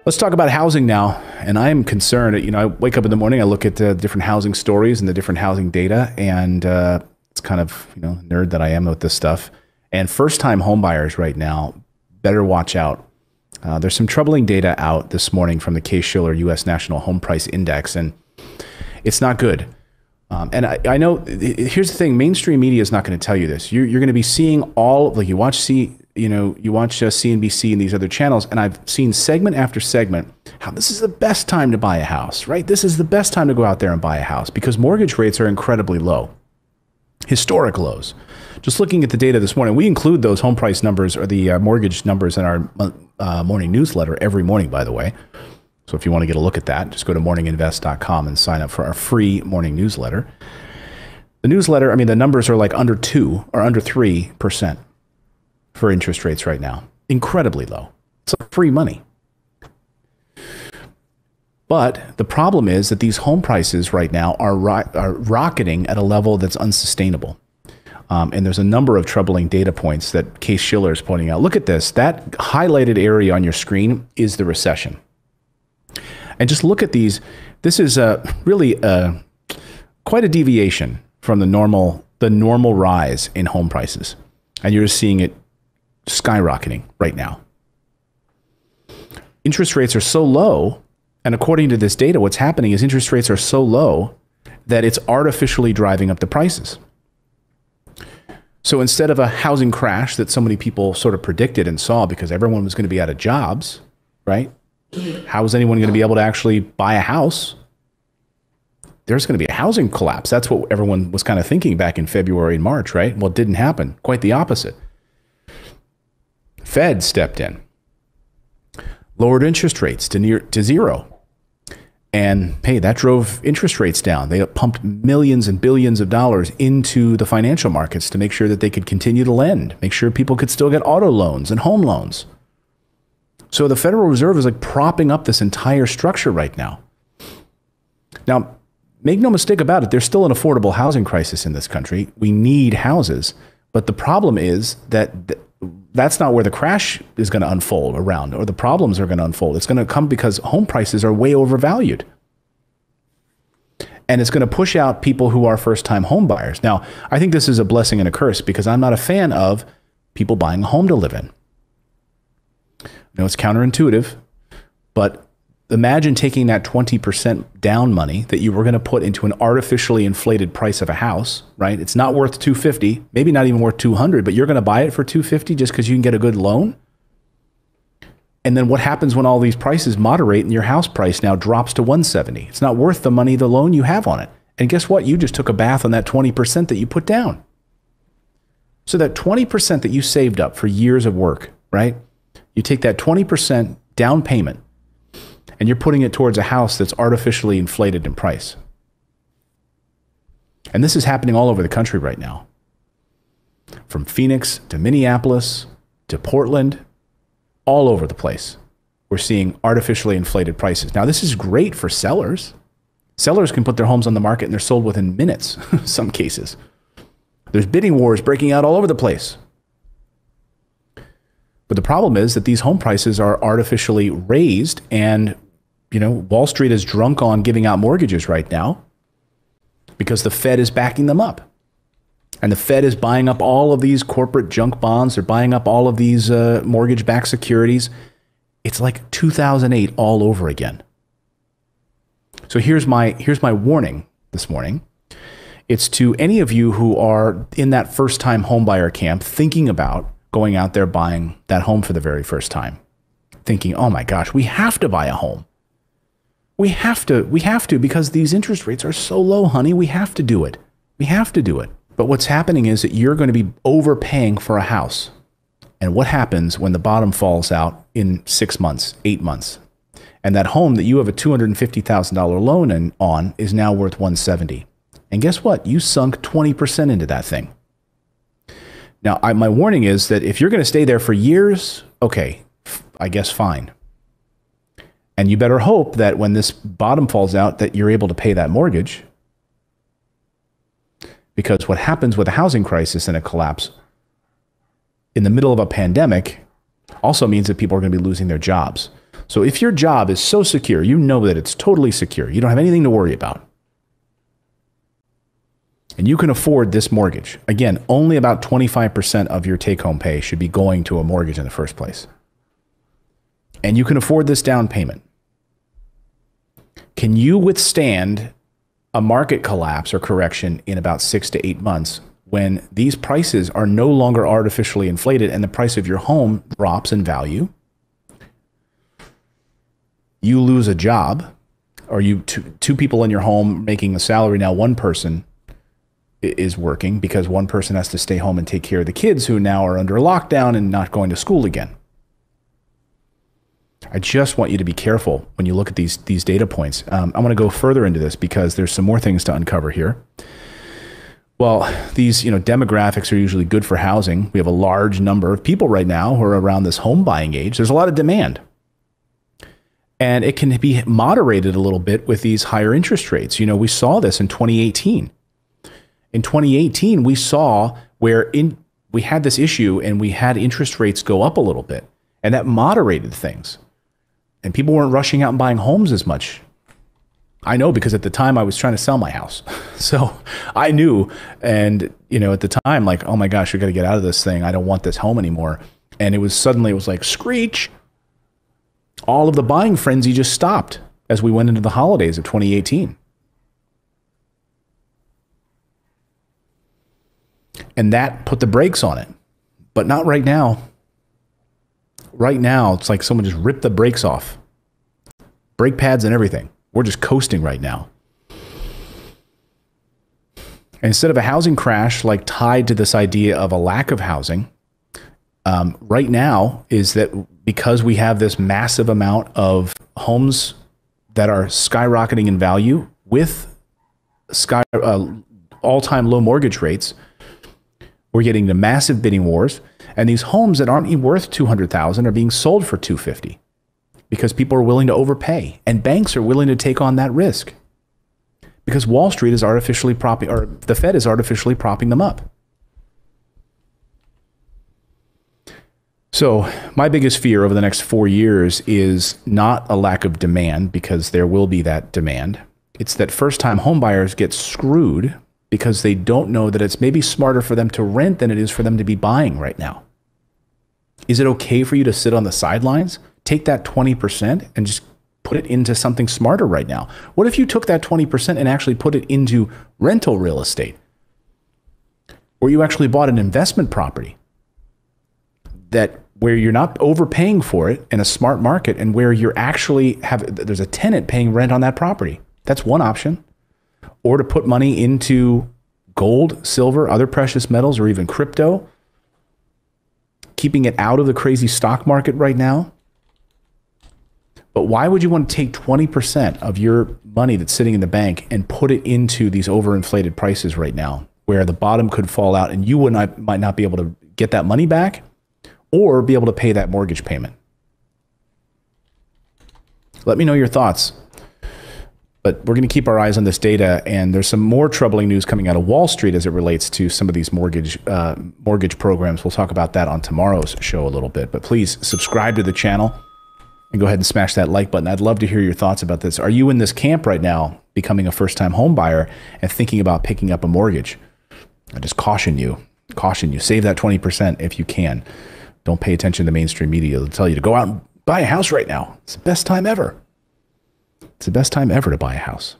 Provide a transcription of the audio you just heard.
Let's talk about housing now. And I am concerned. I wake up in the morning, I look at the different housing stories and the different housing data, and it's kind of, nerd that I am with this stuff. And first-time homebuyers right now better watch out. There's some troubling data out this morning from the Case-Shiller U.S. National Home Price Index, and it's not good. And I know, here's the thing, mainstream media is not going to tell you this. You're going to be seeing you watch CNBC and these other channels, and I've seen segment after segment how this is the best time to buy a house, right? This is the best time to go out there and buy a house because mortgage rates are incredibly low, historic lows. Just looking at the data this morning, we include those home price numbers or the mortgage numbers in our morning newsletter every morning, by the way. So if you want to get a look at that, just go to morninginvest.com and sign up for our free morning newsletter. The newsletter, the numbers are like under 2 or under 3% for interest rates right now. Incredibly low. It's like free money. But the problem is that these home prices right now are rocketing at a level that's unsustainable. And there's a number of troubling data points that Case-Shiller is pointing out. Look at this. That highlighted area on your screen is the recession. And just look at these. This is really quite a deviation from the normal rise in home prices. And you're just seeing it skyrocketing right now. Interest rates are so low, and according to this data, what's happening is interest rates are so low that it's artificially driving up the prices. So instead of a housing crash that so many people sort of predicted and saw because everyone was going to be out of jobs, right? How is anyone going to be able to actually buy a house? There's going to be a housing collapse. That's what everyone was kind of thinking back in February and March, right? Well, it didn't happen. Quite the opposite. Fed stepped in, lowered interest rates to zero. And hey, that drove interest rates down. They pumped millions and billions of dollars into the financial markets to make sure that they could continue to lend, make sure people could still get auto loans and home loans. So the Federal Reserve is like propping up this entire structure right now. Now, make no mistake about it, there's still an affordable housing crisis in this country. We need houses. But the problem is that that's not where the crash is going to unfold around, or the problems are going to unfold. It's going to come because home prices are way overvalued. And it's going to push out people who are first-time home buyers. Now, I think this is a blessing and a curse because I'm not a fan of people buying a home to live in. I know it's counterintuitive, but imagine taking that 20% down money that you were going to put into an artificially inflated price of a house, right? It's not worth $250, maybe not even worth $200, but you're going to buy it for $250 just because you can get a good loan. And then what happens when all these prices moderate and your house price now drops to $170? It's not worth the money, the loan you have on it. And guess what? You just took a bath on that 20% that you put down. So that 20% that you saved up for years of work, right? You take that 20% down payment and you're putting it towards a house that's artificially inflated in price. And this is happening all over the country right now. From Phoenix to Minneapolis to Portland, all over the place. We're seeing artificially inflated prices. Now, this is great for sellers. Sellers can put their homes on the market and they're sold within minutes, in some cases. There's bidding wars breaking out all over the place. But the problem is that these home prices are artificially raised, and Wall Street is drunk on giving out mortgages right now because the Fed is backing them up. And the Fed is buying up all of these corporate junk bonds. They're buying up all of these mortgage-backed securities. It's like 2008 all over again. So here's my warning this morning. It's to any of you who are in that first-time homebuyer camp thinking about going out there buying that home for the very first time, thinking, oh my gosh, we have to buy a home. We have to because these interest rates are so low, honey. We have to do it. We have to do it. But what's happening is that you're going to be overpaying for a house. And what happens when the bottom falls out in 6 months, 8 months? And that home that you have a $250,000 loan on is now worth $170,000. And guess what? You sunk 20% into that thing. Now, my warning is that if you're going to stay there for years, okay, I guess fine. And you better hope that when this bottom falls out that you're able to pay that mortgage. Because what happens with a housing crisis and a collapse in the middle of a pandemic also means that people are going to be losing their jobs. So if your job is so secure, you know that it's totally secure, you don't have anything to worry about, and you can afford this mortgage, again, only about 25% of your take-home pay should be going to a mortgage in the first place. And you can afford this down payment. Can you withstand a market collapse or correction in about 6 to 8 months when these prices are no longer artificially inflated and the price of your home drops in value? You lose a job, or you two people in your home making a salary. Now one person is working because one person has to stay home and take care of the kids who now are under lockdown and not going to school again. I just want you to be careful when you look at these data points. I'm going to go further into this because there's some more things to uncover here. Well, these demographics are usually good for housing. We have a large number of people right now who are around this home buying age. There's a lot of demand. And it can be moderated a little bit with these higher interest rates. We saw this in 2018. In 2018, we saw where we had this issue and we had interest rates go up a little bit, and that moderated things. And people weren't rushing out and buying homes as much. I know, because at the time I was trying to sell my house. So I knew, and at the time, like, oh my gosh, we got to get out of this thing. I don't want this home anymore. And it was like, screech. All of the buying frenzy just stopped as we went into the holidays of 2018. And that put the brakes on it. But not right now. Right now, it's like someone just ripped the brakes off. Brake pads and everything. We're just coasting right now. And instead of a housing crash like tied to this idea of a lack of housing, right now is that because we have this massive amount of homes that are skyrocketing in value with all-time low mortgage rates, we're getting the massive bidding wars, and these homes that aren't even worth $200,000 are being sold for $250,000 because people are willing to overpay, and banks are willing to take on that risk because Wall Street is artificially propping, or the Fed is artificially propping them up. So my biggest fear over the next 4 years is not a lack of demand, because there will be that demand. It's that first-time homebuyers get screwed because they don't know that it's maybe smarter for them to rent than it is for them to be buying right now. Is it okay for you to sit on the sidelines? Take that 20% and just put it into something smarter right now. What if you took that 20% and actually put it into rental real estate, where you actually bought an investment property where you're not overpaying for it in a smart market, and where you're actually there's a tenant paying rent on that property? That's one option. Or to put money into gold, silver, other precious metals, or even crypto, keeping it out of the crazy stock market right now. But why would you want to take 20% of your money that's sitting in the bank and put it into these overinflated prices right now, where the bottom could fall out and you might not be able to get that money back or be able to pay that mortgage payment? Let me know your thoughts. But we're going to keep our eyes on this data, and there's some more troubling news coming out of Wall Street as it relates to some of these mortgage programs. We'll talk about that on tomorrow's show a little bit. But please subscribe to the channel and go ahead and smash that like button. I'd love to hear your thoughts about this. Are you in this camp right now, becoming a first-time home buyer and thinking about picking up a mortgage? I just caution you, save that 20% if you can. Don't pay attention to mainstream media. They'll tell you to go out and buy a house right now. It's the best time ever. It's the best time ever to buy a house.